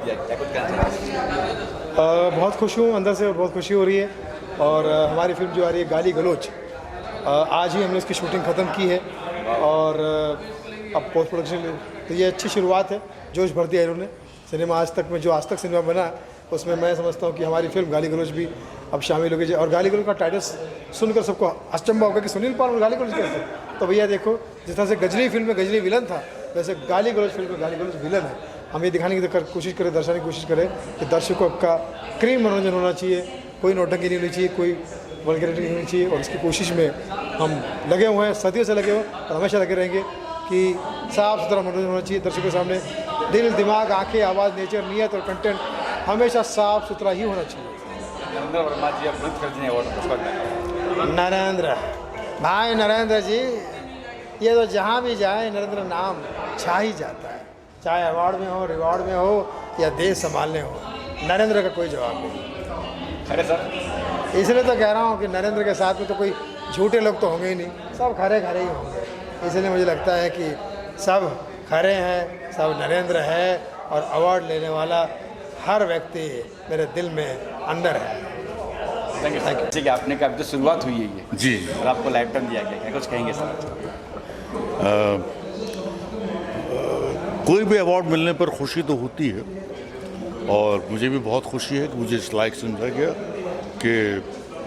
दिया, क्या कुछ कहना चाहेंगे? बहुत खुश हूँ अंदर से, बहुत खुशी हो रही है। और हमारी फिल्म जो आ रही है गाली गलोच, आज ही हमने इसकी शूटिंग ख़त्म की है और अब पोस्ट प्रोडक्शन, तो ये अच्छी शुरुआत है, जोश भर दिया इन्होंने। सिनेमा आज तक में जो आज तक सिनेमा बना उसमें मैं समझता हूँ कि हमारी फिल्म गाली गलोच भी अब शामिल हो गई। और गाली गलोच का टाइटल सुनकर सबको अचंभा होगा कि सुनील पाल और गाली गलोच कैसे। तो भैया देखो, जिस तरह से गजनी फिल्म में गजनी विलन था, वैसे गाली गलोच फिल्म में गाली गलोच विलन है। हम ये दिखाने की कोशिश करें, दर्शाने की कोशिश करें कि दर्शकों का क्रीम मनोरंजन होना चाहिए, कोई नौटंकी नहीं होनी चाहिए, कोई वल्गैरिटी नहीं होनी चाहिए। और इसकी कोशिश में हम लगे हुए हैं, सदियों से लगे हुए हैं और हमेशा लगे रहेंगे कि साफ़ सुथरा मनोरंजन होना चाहिए दर्शकों के सामने। दिल, दिमाग, आंखें, आवाज़, नेचर, नीयत और कंटेंट हमेशा साफ़ सुथरा ही होना चाहिए। नरेंद्र वर्मा जी अब मृत कर दिए अवार्ड। नरेंद्र भाई, नरेंद्र जी ये तो जहाँ भी जाए नरेंद्र नाम छा ही जाता है, चाहे अवार्ड में हो, रिवॉर्ड में हो या देश संभालने हो, नरेंद्र का कोई जवाब नहीं। अरे सर, इसलिए तो कह रहा हूँ कि नरेंद्र के साथ में तो कोई झूठे लोग तो होंगे ही नहीं, सब खरे खरे ही होंगे। इसलिए मुझे लगता है कि सब खरे हैं, सब नरेंद्र है और अवार्ड लेने वाला हर व्यक्ति मेरे दिल में अंदर है। Thank you. ठीक है, आपने कहा तो शुरुआत हुई है ये जी, और आपको लाइफ टाइम दिया गया, क्या कुछ कहेंगे सर? कोई भी अवार्ड मिलने पर खुशी तो होती है और मुझे भी बहुत खुशी है कि मुझे इस लायक समझा गया कि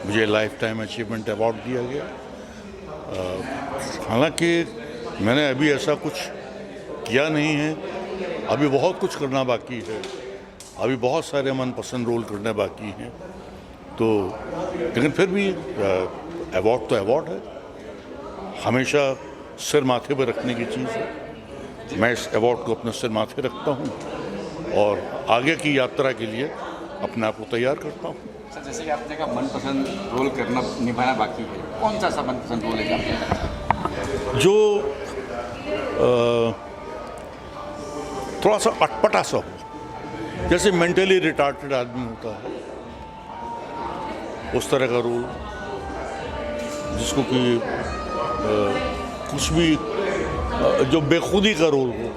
मुझे लाइफ टाइम अचीवमेंट अवार्ड दिया गया। हालांकि मैंने अभी ऐसा कुछ किया नहीं है, अभी बहुत कुछ करना बाकी है, अभी बहुत सारे मनपसंद रोल करने बाकी हैं, तो लेकिन फिर भी अवार्ड तो अवार्ड है, हमेशा सिर माथे पर रखने की चीज़ है। मैं इस अवार्ड को अपने सिर माथे रखता हूँ और आगे की यात्रा के लिए अपने आप को तैयार करता हूँ। सर, जैसे कि आपने कहा मनपसंद रोल करना निभाना बाकी है, कौन सा मनपसंद रोल है आपका? जो थोड़ा सा अटपटा सा हो, जैसे मेंटली रिटार्टेड आदमी होता है उस तरह का रोल, जिसको कि कुछ भी जो बेखुदी का रोल हो,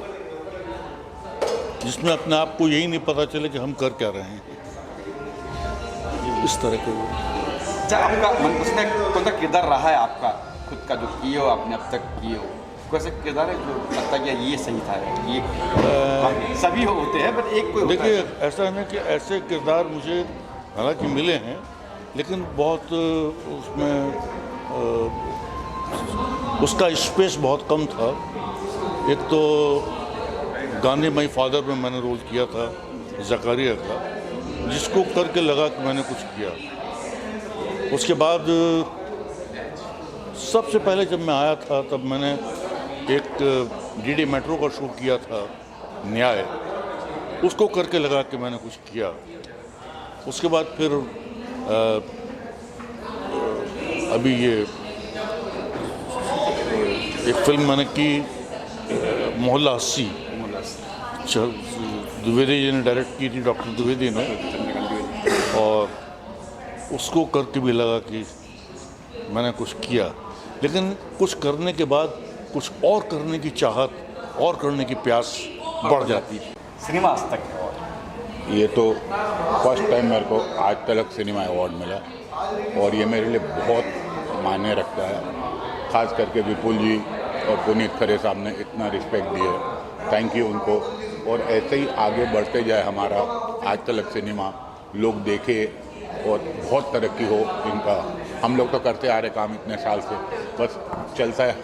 जिसमें अपने आप को यही नहीं पता चले कि हम कर क्या रहे हैं, इस तरह के रोल। अच्छा, आपका मनपसंद कौन सा किरदार रहा है आपका खुद का, जो किए हो आपने अब तक किए हो? कोई ऐसा किरदार है जो लगता है कि ये सही था, ये सभी होते हैं बट एक कोई होता है? देखिए, ऐसा है ना कि ऐसे किरदार मुझे हालांकि मिले हैं, लेकिन बहुत उसमें उसका स्पेस बहुत कम था। एक तो गांधी माई फादर में मैंने रोल किया था ज़कारिया का, जिसको करके लगा कि मैंने कुछ किया। उसके बाद सबसे पहले जब मैं आया था तब मैंने एक डीडी मेट्रो का शो किया था न्याय, उसको करके लगा कि मैंने कुछ किया। उसके बाद फिर अभी ये एक फिल्म मैंने की मोहल्ला 80, द्विवेदी जी ने डायरेक्ट की थी, डॉक्टर द्विवेदी ने, और उसको करके भी लगा कि मैंने कुछ किया। लेकिन कुछ करने के बाद कुछ और करने की चाहत और करने की प्यास बढ़ जाती है। सिनेमा आज तक ये तो फर्स्ट टाइम मेरे को आज तक सिनेमा अवार्ड मिला और ये मेरे लिए बहुत मायने रखता है। ख़ास करके विपुल जी और पुनीत खरे साहब ने इतना रिस्पेक्ट दिया, थैंक यू उनको। और ऐसे ही आगे बढ़ते जाए हमारा आज तक सिनेमा, लोग देखे और बहुत तरक्की हो इनका। हम लोग तो करते आ रहे काम इतने साल से, बस चलता है,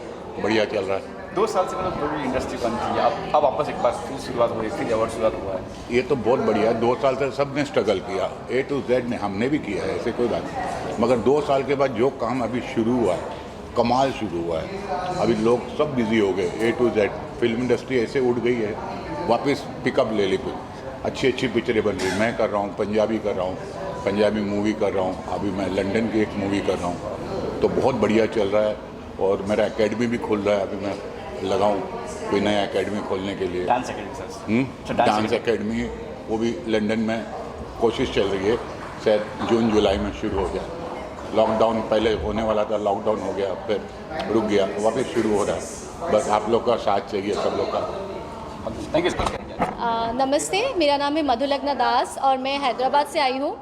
बढ़िया चल रहा है। 2 साल से मतलब पूरी इंडस्ट्री बंद थी, अब वापस एक बार फिर शुरुआत हुई, फिर अवार्ड शुरुआत हुआ है। ये तो बहुत बढ़िया है। 2 साल से सब ने स्ट्रगल किया, A to Z ने, हमने भी किया है, ऐसे कोई बात नहीं। मगर 2 साल के बाद जो काम अभी शुरू हुआ है, कमाल शुरू हुआ है। अभी लोग सब बिजी हो गए, A to Z। Film industry ऐसे उड़ गई है, वापस पिकअप ले ली। अच्छी अच्छी पिक्चरें बन रही, मैं कर रहा हूँ, पंजाबी कर रहा हूँ, पंजाबी मूवी कर रहा हूँ, अभी मैं लंदन की एक मूवी कर रहा हूँ, तो बहुत बढ़िया चल रहा है। और मेरा एकेडमी भी खुल रहा है, अभी मैं लगाऊं कोई नया एकेडमी खोलने के लिए, dance academy sir. Dance academy, वो भी लंदन में कोशिश चल रही है, शायद जून जुलाई में शुरू हो जाए। लॉकडाउन पहले होने वाला था, लॉकडाउन हो गया, फिर रुक गया, वापस शुरू हो रहा है। बस आप लोग का साथ चाहिए, सब लोग का। Thank you. नमस्ते, मेरा नाम है मधुलग्ना दास और मैं हैदराबाद से आई हूँ।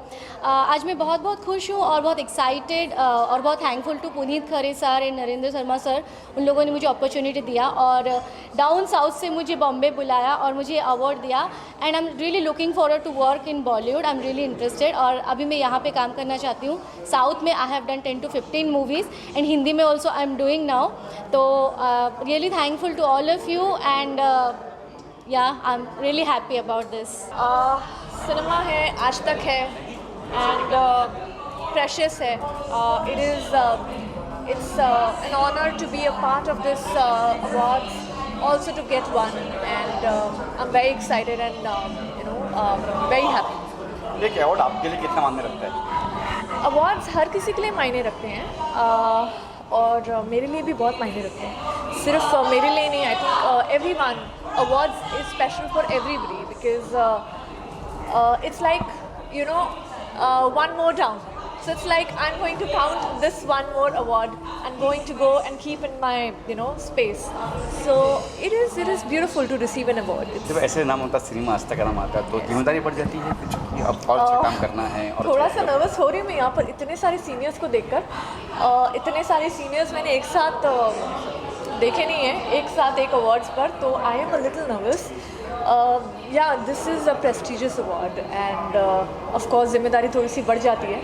आज मैं बहुत खुश हूँ और बहुत एक्साइटेड और बहुत thankful to Puneet Khare sir and Narendra Sharma sir. उन लोगों ने मुझे अपॉर्चुनिटी दिया और डाउन साउथ से मुझे बॉम्बे बुलाया और मुझे अवार्ड दिया। And I am really looking forward to work in Bollywood. I am really interested और अभी मैं यहाँ पे काम करना चाहती हूँ। साउथ में I have done 10 to 15 movies and Hindi में also I am doing now. तो really thankful to all of you and yeah, I'm really happy about this. Cinema है, आज तक है and precious है. It's an honor to be a part of this awards, also to get one, and I'm very excited and very happy. एक award आपके लिए कितना मायने रखता है? अवार्ड्स हर किसी के लिए मायने रखते हैं और मेरे लिए भी बहुत मायने रखते हैं। सिर्फ मेरे लिए नहीं, I think everyone awards is special for everybody because it's like one more down. So it's like I'm going to count this one more award and going to go and keep in my space. So it is beautiful to receive an award. जब ऐसे नाम होता है, cinema आज तक का नाम आता है, तो जिम्मेदारी बढ़ जाती है कुछ कि अब और अच्छा काम करना है। और थोड़ा सा नर्वस हो रही हूँ मैं यहाँ पर इतने सारे सीनियर्स को देखकर। इतने सारे सीनियर्स मैंने एक साथ देखे नहीं है एक साथ एक अवार्ड्स पर, तो I am a little nervous. Yeah this is a prestigious award and of course जिम्मेदारी थोड़ी सी बढ़ जाती है,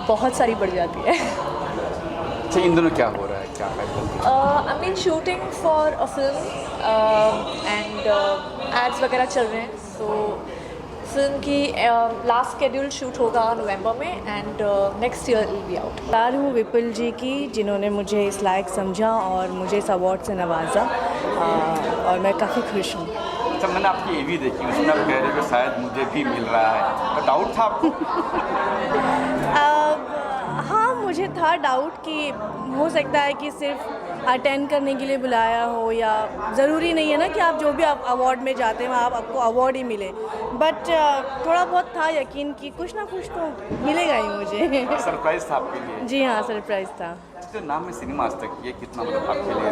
बहुत सारी बढ़ जाती है। अच्छा, इन दोनों क्या हो रहा है, क्या I mean shooting for a film and ads वगैरह चल रहे हैं। सो फिल्म की लास्ट शेड्यूल शूट होगा नवंबर में and next year will be out. आभार हूँ विपुल जी की, जिन्होंने मुझे इस लायक समझा और मुझे इस अवार्ड से नवाजा और मैं काफ़ी खुश हूँ। अच्छा, मैंने आपकी ये भी देखी, उसमें आप कह रहे हो कि शायद मुझे भी मिल रहा है, तो डाउट था आपको? हाँ, मुझे था डाउट कि हो सकता है कि सिर्फ अटेंड करने के लिए बुलाया हो, या ज़रूरी नहीं है ना कि आप जो भी आप अवार्ड में जाते हैं आपको अवार्ड ही मिले, बट थोड़ा बहुत था यकीन कि कुछ ना कुछ तो मिलेगा ही मुझे। सरप्राइज था आपके लिए? जी हाँ, सरप्राइज था। जो नाम है सिनेमा आज तक, ये कितना मतलब आपके लिए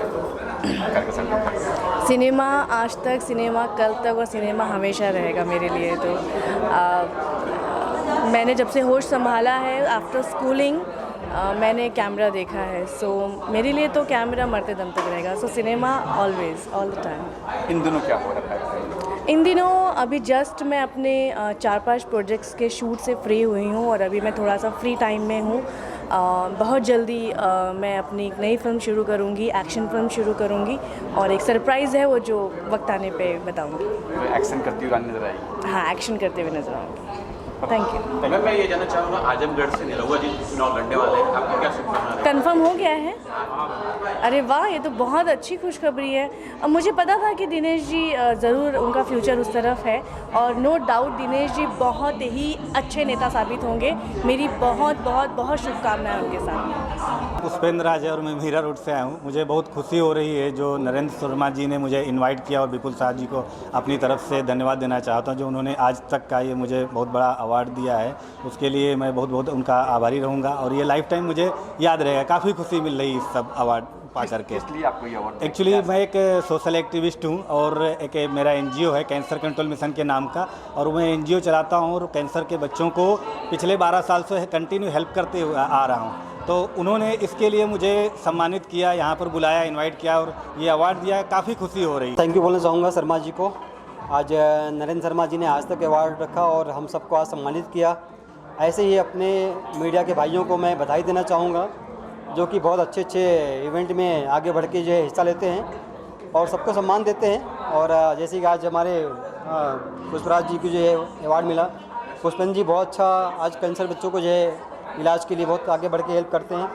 करके सकते? सिनेमा आज तक, सिनेमा कल तक और सिनेमा हमेशा रहेगा मेरे लिए। तो मैंने जब से होश संभाला है आफ्टर स्कूलिंग मैंने कैमरा देखा है, सो मेरे लिए तो कैमरा मरते दम तक रहेगा। So cinema always, all the time. इन दिनों क्या हो रहा है? इन दिनों अभी जस्ट मैं अपने 4-5 प्रोजेक्ट्स के शूट से फ्री हुई हूँ और अभी मैं थोड़ा सा फ्री टाइम में हूँ। बहुत जल्दी मैं अपनी एक नई फिल्म शुरू करूँगी, एक्शन फिल्म शुरू करूँगी और एक सरप्राइज़ है वो जो वक्त आने पे बताऊँगी। एक्शन करती हुई नजर आएगी? हाँ, एक्शन करते हुए नजर आऊँगी। Thank you. मैं ये जानना चाहूँगा, आजमगढ़ से निरहुआ जी चुनाव लड़ने वाले हैं, आपको क्या शुभकामनाएं? कंफर्म हो गया है? अरे वाह, ये तो बहुत अच्छी खुशखबरी है। अब मुझे पता था कि दिनेश जी ज़रूर उनका फ्यूचर उस तरफ है और नो डाउट दिनेश जी बहुत ही अच्छे नेता साबित होंगे। मेरी बहुत बहुत बहुत शुभकामनाएं उनके साथ। पुष्पेंद्र राज है और मैं मीरा रोड से आया हूँ। मुझे बहुत खुशी हो रही है जो नरेंद्र शर्मा जी ने मुझे इनवाइट किया और विपुल साहब जी को अपनी तरफ से धन्यवाद देना चाहता हूँ जो उन्होंने आज तक का ये मुझे बहुत बड़ा अवार्ड दिया है। उसके लिए मैं बहुत बहुत उनका आभारी रहूँगा और ये लाइफ टाइम मुझे याद रहेगा। काफ़ी खुशी मिल रही है इस सब अवार्ड पा करके। इसलिए आपको ये अवार्ड? एक्चुअली मैं एक सोशल एक्टिविस्ट हूँ और एक मेरा एनजीओ है कैंसर कंट्रोल मिशन के नाम का, और मैं एनजीओ चलाता हूँ और कैंसर के बच्चों को पिछले 12 साल से कंटिन्यू हेल्प करते हुए आ रहा हूँ। तो उन्होंने इसके लिए मुझे सम्मानित किया, यहाँ पर बुलाया, इनवाइट किया और ये अवार्ड दिया। काफ़ी खुशी हो रही है। थैंक यू बोलना चाहूँगा शर्मा जी को। आज नरेंद्र शर्मा जी ने आज तक अवार्ड रखा और हम सबको आज सम्मानित किया। ऐसे ही अपने मीडिया के भाइयों को मैं बधाई देना चाहूँगा जो कि बहुत अच्छे अच्छे इवेंट में आगे बढ़ के जो है हिस्सा लेते हैं और सबको सम्मान देते हैं। और जैसे कि आज हमारे पुष्पराज जी को जो है अवार्ड मिला, पुष्पेंद्र जी बहुत अच्छा आज कैंसर बच्चों को जो है इलाज के लिए बहुत आगे बढ़ के हेल्प करते हैं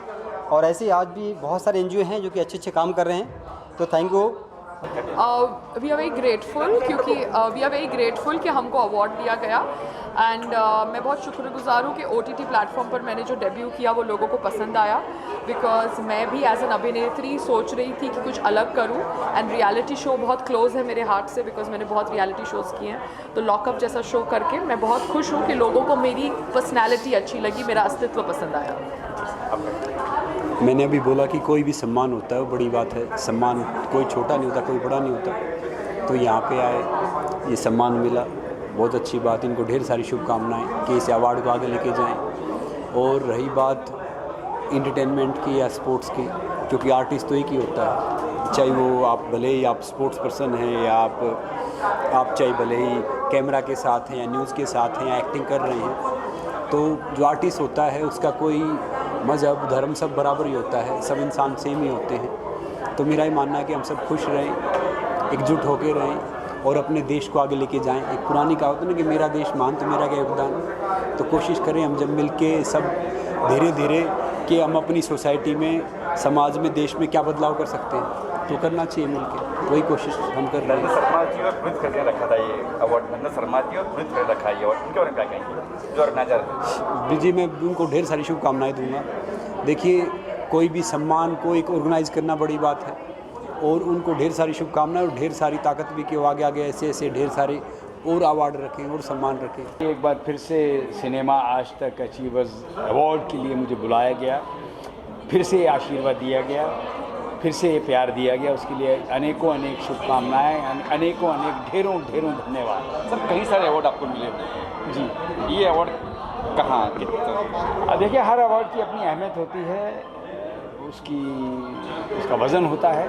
और ऐसे ही आज भी बहुत सारे एनजीओ हैं जो कि अच्छे अच्छे काम कर रहे हैं। तो thank you. We are very grateful कि हमको अवार्ड दिया गया एंड मैं बहुत शुक्रगुजार हूँ कि OTT प्लेटफॉर्म पर मैंने जो डेब्यू किया वो लोगों को पसंद आया, बिकॉज मैं भी एज एन अभिनेत्री सोच रही थी कि कुछ अलग करूँ एंड रियलिटी शो बहुत क्लोज है मेरे हार्ट से बिकॉज मैंने बहुत रियलिटी शोज़ किए हैं। तो लॉकअप जैसा शो करके मैं बहुत खुश हूँ कि लोगों को मेरी पर्सनैलिटी अच्छी लगी, मेरा अस्तित्व पसंद आया। मैंने अभी बोला कि कोई भी सम्मान होता है वो बड़ी बात है। सम्मान कोई छोटा नहीं होता, कोई बड़ा नहीं होता। तो यहाँ पे आए, ये सम्मान मिला, बहुत अच्छी बात। इनको ढेर सारी शुभकामनाएं कि इस अवार्ड को आगे लेके जाएं। और रही बात इंटरटेनमेंट की या स्पोर्ट्स की, क्योंकि आर्टिस्ट तो एक ही होता है, चाहे वो आप भले ही आप स्पोर्ट्स पर्सन हैं या आप चाहे भले ही कैमरा के साथ हैं या न्यूज़ के साथ हैं या एक्टिंग कर रहे हैं, तो जो आर्टिस्ट होता है उसका कोई मज़हब धर्म सब बराबर ही होता है, सब इंसान सेम ही होते हैं। तो मेरा ही मानना है कि हम सब खुश रहें, एकजुट होकर रहें और अपने देश को आगे लेके जाएं। एक पुरानी कहावत है ना कि मेरा देश महान तो मेरा क्या योगदान। तो कोशिश करें हम जब मिल के सब धीरे धीरे कि हम अपनी सोसाइटी में, समाज में, देश में क्या बदलाव कर सकते हैं, तो करना चाहिए मिल के। वही कोशिश हम कर रहे हैं। नरेंद्र शर्मा जी और पुनीत खरे ने रखा था ये अवार्ड, नरेंद्र शर्मा जी और पुनीत खरे रखा है ये अवार्ड, उनके बारे में क्या कहेंगे जो ऑर्गेनाइजर? जी, मैं उनको ढेर सारी शुभकामनाएं दूंगा। देखिए, कोई भी सम्मान को एक ऑर्गेनाइज करना बड़ी बात है और उनको ढेर सारी शुभकामनाएं और ढेर सारी ताकत भी कि वो आगे आगे ऐसे ऐसे ढेर सारे और अवार्ड रखें और सम्मान रखें। एक बार फिर से सिनेमा आज तक अचीवर्स अवार्ड के लिए मुझे बुलाया गया, फिर से आशीर्वाद दिया गया, फिर से प्यार दिया गया, उसके लिए अनेकों अनेक शुभकामनाएं, अनेकों अनेक ढेरों ढेरों धन्यवाद। सर, कई सारे अवार्ड आपको मिले जी, ये अवार्ड कहाँ कितना? देखिए, हर अवार्ड की अपनी अहमियत होती है, उसका वज़न होता है।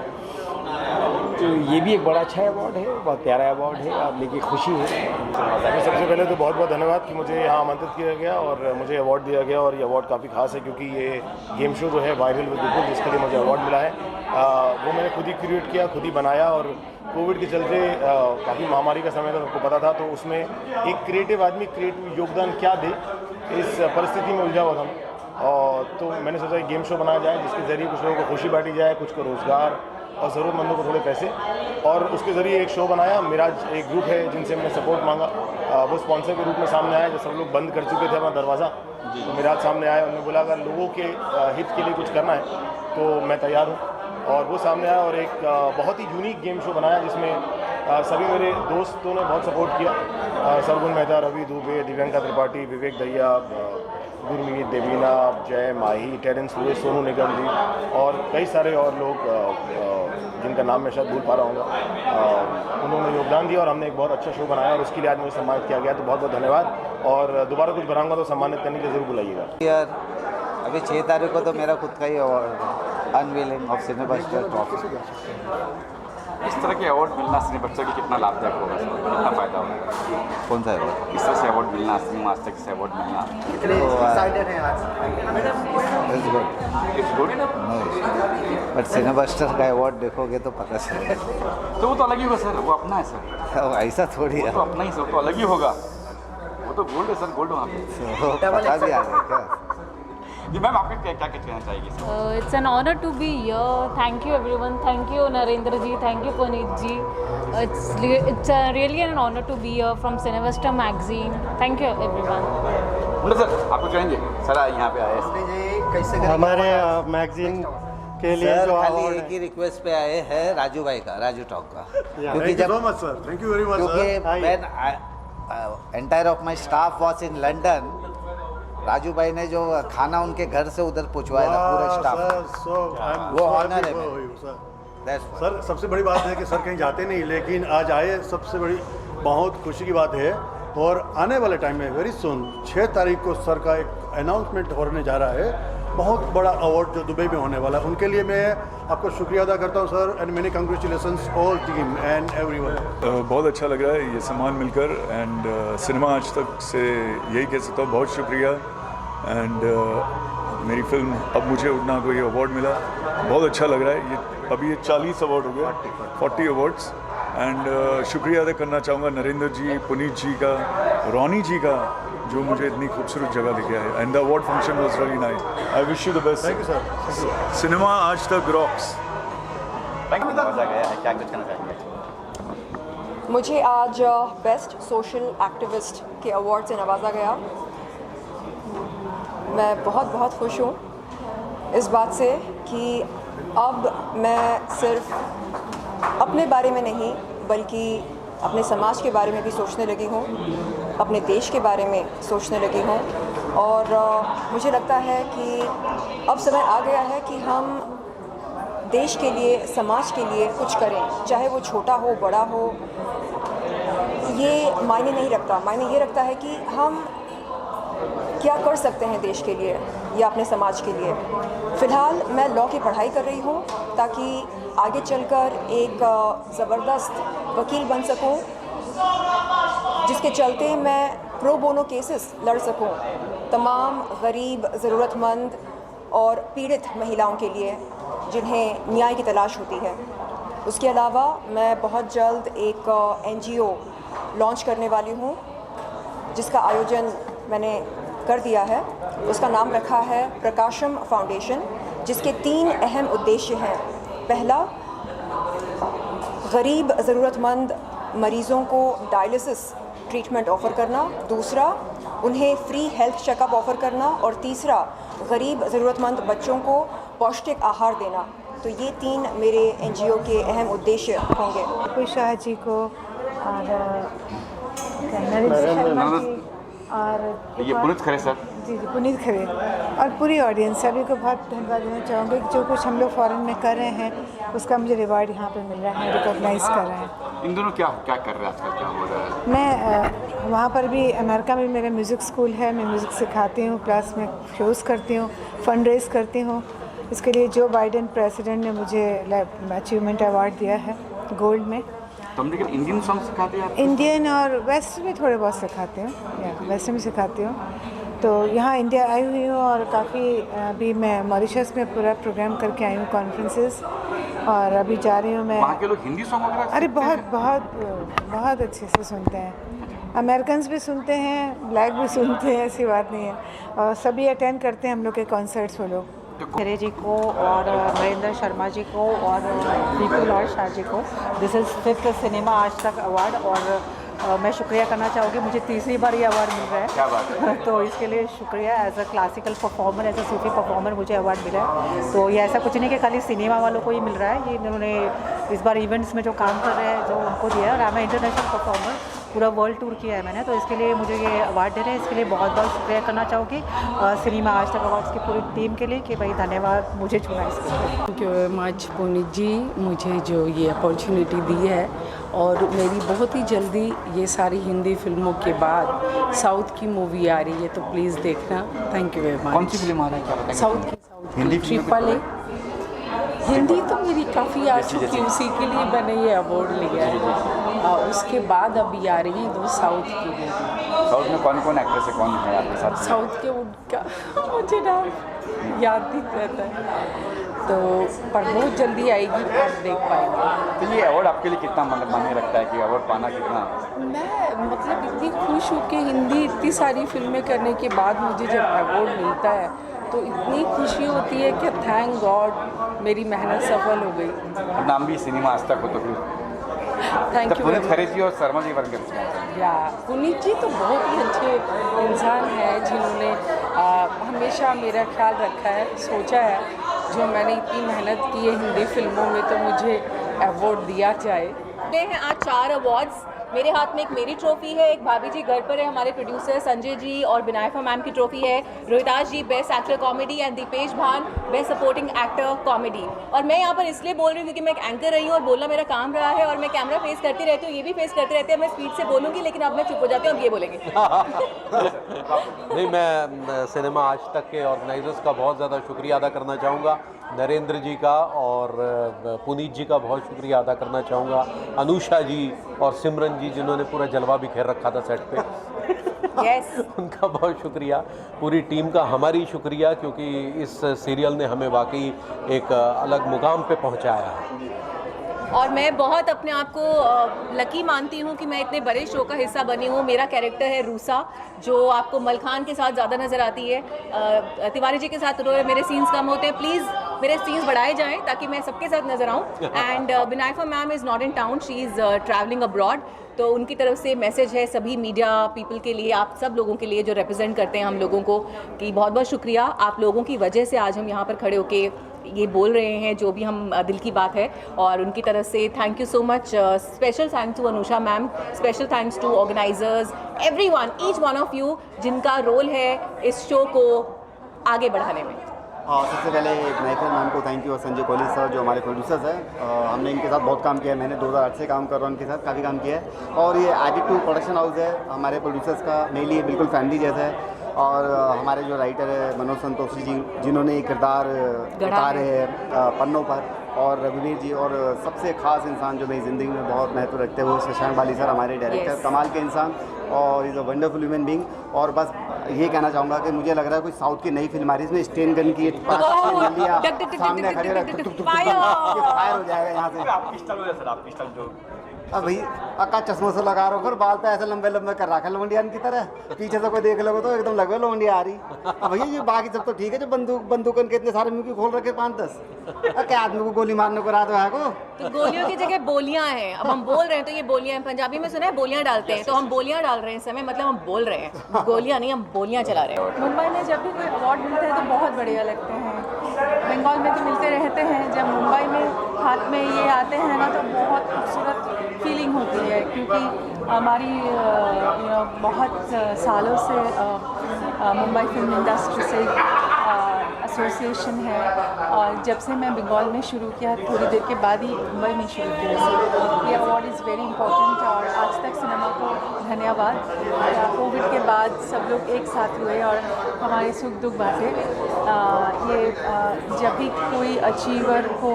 तो ये भी एक बड़ा अच्छा अवार्ड है, बहुत प्यारा अवार्ड है और लेके खुशी है। सबसे पहले तो बहुत बहुत धन्यवाद कि मुझे यहाँ आमंत्रित किया गया और मुझे अवार्ड दिया गया। और ये अवार्ड काफ़ी खास है क्योंकि ये गेम शो जो है वायरल विद विपुल, जिसके लिए मुझे अवार्ड मिला है, वो मैंने खुद ही क्रिएट किया, खुद ही बनाया। और कोविड के चलते काफ़ी महामारी का समय था, सबको पता था, तो उसमें एक क्रिएटिव आदमी क्रिएटिव योगदान क्या दे, इस परिस्थिति में उलझा हुआ था। और तो मैंने सोचा गेम शो बनाया जाए जिसके ज़रिए कुछ लोगों को खुशी बांटी जाए, कुछ को रोज़गार और ज़रूरतमंदों को थोड़े पैसे, और उसके ज़रिए एक शो बनाया। मेरा एक ग्रुप है जिनसे मैंने सपोर्ट मांगा, वो स्पॉन्सर के रूप में सामने आया। जब सब लोग बंद कर चुके थे अपना दरवाज़ा, तो मेराज सामने आया, उन्होंने बोला अगर लोगों के हित के लिए कुछ करना है तो मैं तैयार हूँ। और वो सामने आया और एक बहुत ही यूनिक गेम शो बनाया जिसमें सभी मेरे दोस्तों ने बहुत सपोर्ट किया। सरगुन मेहता, रवि दुबे, दिव्यांका त्रिपाठी, विवेक दहिया, गुरमीत, देवीना, जय, माही, टेरेंस लुइस, सोनू निगम जी और कई सारे और लोग जिनका नाम मैं शायद भूल पा रहा हूँ, उन्होंने योगदान दिया और हमने एक बहुत अच्छा शो बनाया और उसके लिए आज मुझे सम्मानित किया गया। तो बहुत बहुत धन्यवाद और दोबारा कुछ बनाऊंगा तो सम्मानित करने के लिए ज़रूर बुलाइएगा। यार, अभी 6 तारीख को तो मेरा खुद का ही अवार्ड है, अनवीलिंग ऑफ सिनेबस्टर ट्रॉफी। इस तरह के अवार्ड मिलना सिनेबस्टर की कितना लाभदायक होगा, कितना फ़ायदा होगा? कौन सा अवार्ड? इस तरह से अवार्ड मिलना, सिनेमा आज तक से अवार्ड मिलना, बट सिनेबस्टर का अवार्ड देखोगे तो पता चलेगा। तो वो तो अलग ही होगा सर, वो अपना है सर। ऐसा थोड़ी है, तो अपना ही सर, तो अलग ही होगा। वो तो गोल्ड है सर, गोल्ड वहाँ पे। पता भी आ गया क्या? जी मैम, आपको क्या क्या कहना चाहिए? It's an honor to be here. Thank you everyone. Thank you Narendra ji. Thank you Puneet ji. It's really an honor to be here from Cinevesta magazine. Thank you everyone. Sir, आपको कहेंगे sir यहाँ पे आए हमारे magazine के लिए sir, जो खाली एक ही रिक्वेस्ट पे आए हैं राजू भाई का, राजू टॉक का, क्योंकि जब sir, thank you very much क्योंकि entire of my staff was in London, Raju bhai ने जो खाना उनके घर से उधर पहुंचवाया था पूरा स्टाफ, वो ऑनर है सर। सबसे बड़ी बात है कि सर कहीं जाते नहीं, लेकिन आज आए, सबसे बड़ी बहुत खुशी की बात है। और आने वाले टाइम में वेरी सुन 6 तारीख को सर का एक अनाउंसमेंट होने जा रहा है, बहुत बड़ा अवार्ड जो दुबई में होने वाला है। उनके लिए मैं आपको शुक्रिया अदा करता हूं sir, and many congratulations all team and everyone. बहुत अच्छा लग रहा है ये सम्मान मिलकर, एंड सिनेमा आज तक से यही कह सकता हूँ बहुत शुक्रिया। एंड मेरी फिल्म अब मुझे उतना कोई अवार्ड मिला, बहुत अच्छा लग रहा है। ये अभी ये 40 अवार्ड हो गया, 40 अवार्ड्स। एंड शुक्रिया अदा करना चाहूँगा नरेंद्र जी, पुनीत जी का, रोनी जी का, जो मुझे इतनी खूबसूरत जगह लेके आए। And the award function was really nice. I wish you the best. Thank you sir. Cinema आज तक रॉक्स। Thank you. क्या कुछ कहना चाहेंगे? मुझे आज बेस्ट सोशल एक्टिविस्ट के अवार्ड से नवाजा गया। मैं बहुत बहुत खुश हूँ इस बात से कि अब मैं सिर्फ अपने बारे में नहीं बल्कि अपने समाज के बारे में भी सोचने लगी हूँ, अपने देश के बारे में सोचने लगी हूँ। और मुझे लगता है कि अब समय आ गया है कि हम देश के लिए, समाज के लिए कुछ करें, चाहे वो छोटा हो बड़ा हो, ये मायने नहीं रखता। मायने ये रखता है कि हम क्या कर सकते हैं देश के लिए या अपने समाज के लिए। फ़िलहाल मैं लॉ की पढ़ाई कर रही हूँ ताकि आगे चलकर एक ज़बरदस्त वकील बन सकूँ, जिसके चलते मैं प्रो बोनो केसेस लड़ सकूँ तमाम गरीब, ज़रूरतमंद और पीड़ित महिलाओं के लिए जिन्हें न्याय की तलाश होती है। उसके अलावा मैं बहुत जल्द एक NGO लॉन्च करने वाली हूँ, जिसका आयोजन मैंने कर दिया है। उसका नाम रखा है प्रकाशम फाउंडेशन, जिसके 3 अहम उद्देश्य हैं। पहला, गरीब ज़रूरतमंद मरीज़ों को डायलिसिस ट्रीटमेंट ऑफ़र करना। दूसरा, उन्हें फ्री हेल्थ चेकअप ऑफ़र करना। और तीसरा, गरीब ज़रूरतमंद बच्चों को पौष्टिक आहार देना। तो ये 3 मेरे NGO के अहम उद्देश्य होंगे। विपुल शाह जी को और नरेंद्र शर्मा जी और ये पुनीत खरे सर, जी पुनीत खरे और पूरी ऑडियंस सभी को बहुत धन्यवाद देना चाहूँगी कि जो कुछ हम लोग फ़ॉरेन में कर रहे हैं उसका मुझे रिवार्ड यहाँ पे मिल रहा है, रिकॉग्नाइज़ कर रहे हैं। इन दोनों क्या कर रहे हैं आजकल, क्या हो रहा है? मैं वहाँ पर भी अमेरिका में मेरा म्यूज़िक स्कूल है, मैं म्यूज़िक सिखाती हूँ, प्लस मैं शोज़ करती हूँ, फंड रेज करती हूँ। इसके लिए जो बाइडेन प्रेसिडेंट ने मुझे अचीवमेंट अवार्ड दिया है गोल्ड में। तो हम लेकिन इंडियन सॉन्ग सिखाते हैं? इंडियन और वेस्ट में थोड़े बहुत सिखाती हूँ, या वेस्ट में सिखाती हूँ। तो यहाँ इंडिया आई हुई हूँ और काफ़ी अभी मैं मॉरिशस में पूरा प्रोग्राम करके आई हूँ, कॉन्फ्रेंसेस, और अभी जा रही हूँ मैं। वहाँ के लोग हिंदी सॉन्ग वगैरह? अरे बहुत अच्छे से सुनते हैं। अमेरिकन्स भी सुनते हैं, ब्लैक भी सुनते हैं, ऐसी बात नहीं है। और सभी अटेंड करते हैं हम लोग के कॉन्सर्ट्स वो लोग। खरे जी को और नरेंद्र शर्मा जी को और विपुल और शाह जी को दिस इज़ 5th सिनेमा आज तक अवार्ड। और मैं शुक्रिया करना चाहूँगी, मुझे 3री बार ये अवार्ड मिल रहा है। क्या बात है? तो इसके लिए शुक्रिया। As a classical performer, as a Sufi performer मुझे अवार्ड मिला है। तो ये ऐसा कुछ नहीं कि खाली सिनेमा वालों को ही मिल रहा है, ये इन्होंने इस बार इवेंट्स में जो काम कर रहे हैं जो उनको दिया है। और मैं इंटरनेशनल परफॉर्मर, पूरा वर्ल्ड टूर किया है मैंने, तो इसके लिए मुझे ये अवार्ड दे रहे हैं। इसके लिए बहुत बहुत शुक्रिया करना चाहूँगी सिनेमा आज तक अवार्ड्स की पूरी टीम के लिए कि भाई धन्यवाद मुझे चुना इसके लिए। Thank you very much Puneet ji, मुझे जो ये अपॉर्चुनिटी दी है। और मेरी बहुत ही जल्दी ये सारी हिंदी फिल्मों के बाद साउथ की मूवी आ रही है, तो प्लीज़ देखना। Thank you very much. कौन सी फिल्म आ रही है? साउथ की ट्रिपल ए। हिंदी तो मेरी काफ़ी आ चुकी, उसी के लिए मैंने ये अवार्ड लिया है। उसके बाद अभी आ रही है 2 साउथ की मूवी। साउथ में कौन कौन एक्ट्रेस है, कौन है आपके साथ? साउथ के उनका मुझे नाम याद नहीं रहता है, तो पर बहुत जल्दी आएगी, आप देख पाएंगे। तो ये अवार्ड आपके लिए कितना मतलब मायने रखता है कि अवार्ड पाना कितना? मैं मतलब इतनी खुश हूँ कि हिंदी इतनी सारी फिल्में करने के बाद मुझे जब अवार्ड मिलता है तो इतनी खुशी होती है कि थैंक गॉड मेरी मेहनत सफल हो गई। नाम भी सिनेमा आज तक हो तो फिर थैंक यू। पुनीत खरे जी और शर्मा जी बन के या पुनीत जी तो बहुत ही अच्छे इंसान हैं जिन्होंने हमेशा मेरा ख्याल रखा है, सोचा है जो मैंने इतनी मेहनत की है हिंदी फिल्मों में तो मुझे अवार्ड दिया जाए। हैं आज 4 अवार्ड्स। मेरे हाथ में एक मेरी ट्रॉफी है, एक भाभी जी घर पर है, हमारे प्रोड्यूसर संजय जी और बिनायफा मैम की ट्रॉफी है, Rohitaj ji best actor comedy and Deepesh Bhan best supporting actor comedy. और मैं यहाँ पर इसलिए बोल रही हूँ क्योंकि मैं एक एंकर रही हूँ और बोलना मेरा काम रहा है और मैं कैमरा फेस करती रहती हूँ, ये भी फेस करते रहते हैं। मैं स्पीड से बोलूँगी लेकिन अब मैं चुप हो जाती हूँ, अब ये बोलेंगे। नहीं, मैं सिनेमा आज तक के ऑर्गेनाइजर्स का बहुत ज़्यादा शुक्रिया अदा करना चाहूँगा, नरेंद्र जी का और पुनीत जी का बहुत शुक्रिया अदा करना चाहूँगा, अनुषा जी और सिमरन जी जिन्होंने पूरा जलवा बिखेर रखा था सेट पे। yes. उनका बहुत शुक्रिया, पूरी टीम का हमारी शुक्रिया, क्योंकि इस सीरियल ने हमें वाकई एक अलग मुकाम पे पहुँचाया है। और मैं बहुत अपने आप को लकी मानती हूँ कि मैं इतने बड़े शो का हिस्सा बनी हूँ। मेरा कैरेक्टर है रूसा, जो आपको मलखान के साथ ज़्यादा नज़र आती है। तिवारी जी के साथ मेरे सीन्स कम होते हैं, प्लीज़ मेरे सीन्स बढ़ाए जाएं ताकि मैं सबके साथ नज़र आऊँ। And Binaifa ma'am is not in town, she is travelling abroad. तो उनकी तरफ से मैसेज है सभी मीडिया पीपल के लिए, आप सब लोगों के लिए जो रिप्रेजेंट करते हैं हम लोगों को, कि बहुत बहुत शुक्रिया। आप लोगों की वजह से आज हम यहाँ पर खड़े होके ये बोल रहे हैं जो भी हम दिल की बात है। और उनकी तरफ से thank you so much, special thanks to Anusha ma'am, special thanks to organisers, everyone, each one of you जिनका रोल है इस शो को आगे बढ़ाने में। सबसे पहले महफिल मैम को थैंक यू और संजय कोहली सर जो हमारे प्रोड्यूसर्स हैं। हमने इनके साथ बहुत काम किया है, मैंने 2008 से काम कर रहा हूँ इनके साथ, काफ़ी काम किया है। और ये एडिट2 प्रोडक्शन हाउस है हमारे प्रोड्यूसर्स का, मेरे लिए बिल्कुल फैमिली जैसा है। और हमारे जो राइटर है मनोज संतोषी जी जिन्होंने ये किरदार उतारे हैं पन्नों पर, और रघुवीर जी, और सबसे ख़ास इंसान जो मेरी ज़िंदगी में बहुत महत्व रखते हैं वो शशांक बाली सर, हमारे डायरेक्टर, कमाल के इंसान और is a wonderful human being. और बस ये कहना चाहूँगा कि मुझे लग रहा है कोई साउथ की नई फिल्म आ रही है, इसमें स्टेन गन की सामने खड़े रख फायर हो जाएगा यहाँ से। आप पिस्टल हो सर, आप पिस्टल जो अब भाई अक्का चश्मा से लगा रहा हो, फिर बाल तो ऐसे लंबे लंबे कर रखा है लवंडियान की तरह, पीछे से कोई देख लोगे तो एकदम लगे लवंडिया आ रही। अब भैया ये बाकी सब तो ठीक है, जो बंदूकन के इतने सारे मुँह खोल रखे 5-10, क्या आदमी को गोली मारने को रात है को तो गोलियों की जगह बोलियां हैं। अब हम बोल रहे हैं तो ये बोलियां हैं, पंजाबी में सुना है बोलियां डालते हैं, तो हम बोलियां डाल रहे हैं इस समय, मतलब हम बोल रहे हैं, गोलियां नहीं, हम बोलियां चला रहे हैं। मुंबई में जब भी कोई अवार्ड मिलते हैं तो बहुत बढ़िया लगते हैं, बंगाल में तो मिलते रहते हैं, जब मुंबई में हाथ में ये आते हैं ना तो बहुत खूबसूरत फीलिंग होती है, क्योंकि हमारी बहुत सालों से मुंबई फिल्म इंडस्ट्री से एसोसिएशन है, और जब से मैं बंगाल में शुरू किया थोड़ी देर के बाद ही मुंबई में शुरू किया। ये अवार्ड इज़ वेरी इंपॉर्टेंट और आज तक सिनेमा को धन्यवाद। कोविड के बाद सब लोग एक साथ हुए और हमारे सुख दुख बांटे। ये जब भी कोई अचीवर को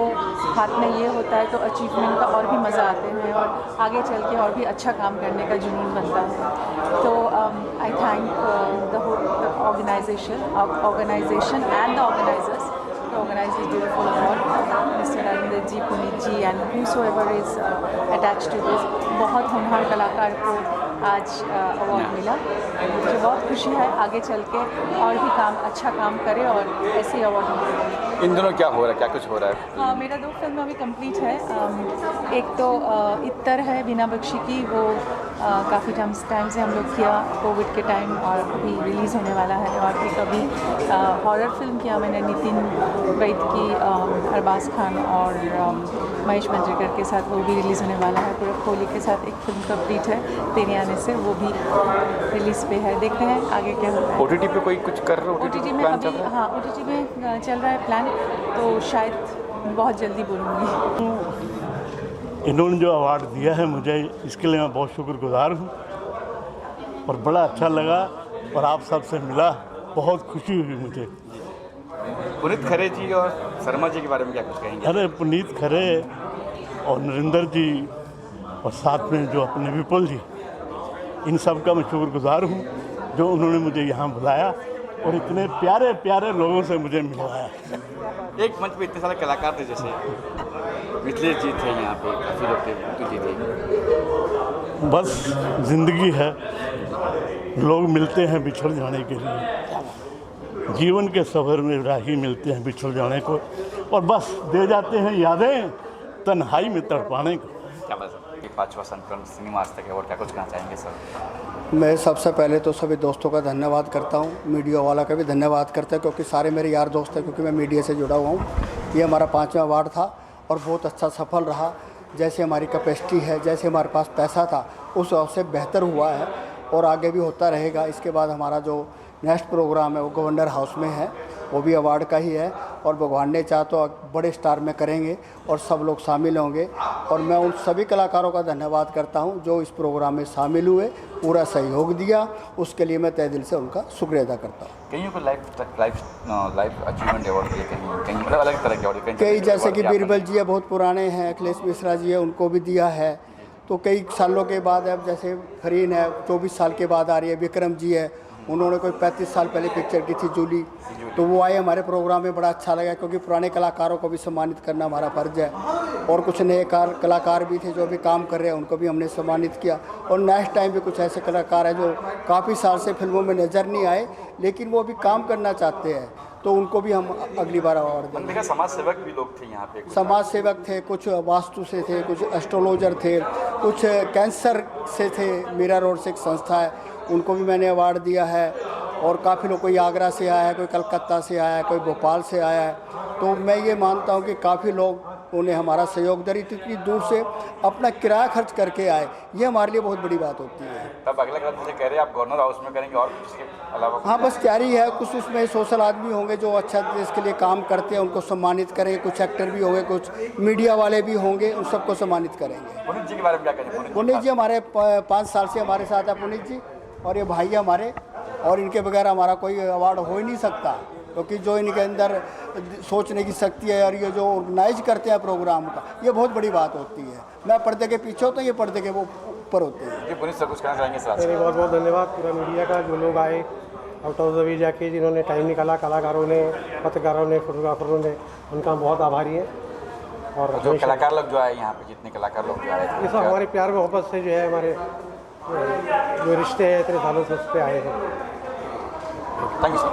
हाथ में ये होता है तो अचीवमेंट का और भी मज़ा आते हैं और आगे चल के और भी अच्छा काम करने का जुनून बनता है। तो I thank the whole organization and the organizers to organize this beautiful award, Mr. Narendra ji, Puneet ji and whosoever is attached to this। बहुत होनहार कलाकार को आज अवार्ड मिला, मुझे बहुत खुशी है, आगे चल के और भी अच्छा काम करे और ऐसे ही अवार्ड मिले। इन दिनों क्या हो रहा है, क्या कुछ हो रहा है? मेरा 2 फिल्म अभी कंप्लीट है। एक तो इत्तर है बिना बख्शी की, वो काफ़ी टाइम से हम लोग किया कोविड के टाइम और अभी रिलीज़ होने वाला है। और एक अभी हॉरर फिल्म किया मैंने नितिन वैद की, अरबाज खान और महेश मंजरेकर के साथ, वो भी रिलीज़ होने वाला है। पूरा कोहली के साथ एक फिल्म कंप्लीट है तेरे आने से, वो भी रिलीज़ पे है, देखते हैं आगे क्या होता है। OTT पे कोई कुछ कर रहे हो? OTT में अभी हाँ OTT में चल रहा है प्लान, तो शायद बहुत जल्दी बोलूँगी। इन्होंने जो अवार्ड दिया है मुझे, इसके लिए मैं बहुत शुक्रगुजार हूँ और बड़ा अच्छा लगा, और आप सबसे मिला बहुत खुशी हुई मुझे। पुनीत खरे जी और शर्मा जी के बारे में क्या कुछ कहेंगे? अरे पुनीत खरे और नरेंद्र जी और साथ में जो अपने विपुल जी, इन सब का मैं शुक्रगुजार हूँ जो उन्होंने मुझे यहाँ बुलाया और इतने प्यारे प्यारे लोगों से मुझे मिलवाया। एक मंच पे इतने सारे कलाकार थे, जैसे मिथिलेश जी थे यहाँ पे, काफ़ी लोग थे, बिट्टू जी थे। बस ज़िंदगी है, लोग मिलते हैं बिछड़ जाने के लिए, जीवन के सफ़र में राही मिलते हैं बिछड़ जाने को, और बस दे जाते हैं यादें तन्हाई में तड़पाने को। क्या बात है, 5वां संस्करण सिनेमा आज तक अवार्ड, क्या कुछ कहना चाहेंगे सर? मैं सबसे पहले तो सभी दोस्तों का धन्यवाद करता हूँ, मीडिया वाला का भी धन्यवाद करता हूँ, क्योंकि सारे मेरे यार दोस्त हैं, क्योंकि मैं मीडिया से जुड़ा हुआ हूँ। ये हमारा 5वां अवार्ड था और बहुत अच्छा सफल रहा। जैसे हमारी कैपेसिटी है, जैसे हमारे पास पैसा था, उस से बेहतर हुआ है और आगे भी होता रहेगा। इसके बाद हमारा जो नेक्स्ट प्रोग्राम है वो गवर्नर हाउस में है, वो भी अवार्ड का ही है, और भगवान ने चाहा तो बड़े स्टार में करेंगे और सब लोग शामिल होंगे। और मैं उन सभी कलाकारों का धन्यवाद करता हूं जो इस प्रोग्राम में शामिल हुए, पूरा सहयोग दिया, उसके लिए मैं तहे दिल से उनका शुक्रिया अदा करता हूं। कहीं को लाइफ अचीवमेंट अवार्ड दिए, कहीं मतलब अलग तरह के अवार्ड, कई जैसे कि बीरबल जी है, बहुत पुराने हैं, अखिलेश मिश्रा जी है, उनको भी दिया है। तो कई सालों के बाद, अब जैसे फरीन है 24 साल के बाद आ रही है, विक्रम जी है, उन्होंने कोई 35 साल पहले पिक्चर की थी जूली, तो वो आए हमारे प्रोग्राम में, बड़ा अच्छा लगा, क्योंकि पुराने कलाकारों को भी सम्मानित करना हमारा फ़र्ज है। और कुछ नए कलाकार भी थे जो भी काम कर रहे हैं, उनको भी हमने सम्मानित किया। और नेक्स्ट टाइम भी कुछ ऐसे कलाकार हैं जो काफ़ी साल से फिल्मों में नज़र नहीं आए, लेकिन वो भी काम करना चाहते हैं, तो उनको भी हम अगली बार अवार्ड देंगे। समाज सेवक भी लोग थे यहाँ पे, समाज सेवक थे, कुछ वास्तु से थे, कुछ एस्ट्रोलॉजर थे, कुछ कैंसर से थे। मीरा रोड से एक संस्था है, उनको भी मैंने अवार्ड दिया है। और काफ़ी लोग, कोई आगरा से आया है, कोई कलकत्ता से आया है, कोई भोपाल से आया है। तो मैं ये मानता हूँ कि काफ़ी लोग उन्हें हमारा सहयोग दे, इतनी दूर से अपना किराया खर्च करके आए, ये हमारे लिए बहुत बड़ी बात होती है। तब अगला कदम जैसे कह रहे हैं आप गवर्नर हाउस में करेंगे और इसके अलावा? हाँ, बस तैयारी है। कुछ उसमें सोशल आदमी होंगे जो अच्छा देश के लिए काम करते हैं, उनको सम्मानित करेंगे। कुछ एक्टर भी होंगे, कुछ मीडिया वाले भी होंगे, उन सबको सम्मानित करेंगे। पुनीत जी के बारे में क्या कहेंगे? पुनीत जी हमारे 5 साल से हमारे साथ है पुनीत जी, और ये भाई हमारे, और इनके बगैर हमारा कोई अवार्ड हो ही नहीं सकता, क्योंकि जो इनके अंदर सोचने की शक्ति है और ये जो ऑर्गेनाइज करते हैं प्रोग्राम का, ये बहुत बड़ी बात होती है। मैं पर्दे के पीछे होता हूँ, ये पर्दे के वो ऊपर होते हैं। जी पुनीत सर कुछ कहना चाहेंगे साथ? मेरे बहुत बहुत धन्यवाद पूरा मीडिया का, जो लोग आए आउट ऑफ द वे जाके, जिन्होंने टाइम निकाला, कलाकारों ने, पत्रकारों ने, फोटोग्राफरों ने, उनका बहुत आभारी है। और जो कलाकार लोग जो आए यहाँ पे, जितने कलाकार लोग जो आए ये सब हमारे प्यार मोहब्बत से जो है, हमारे जो रिश्ते हैं इतने सालों से उस पर आए हैं। Thank you sir.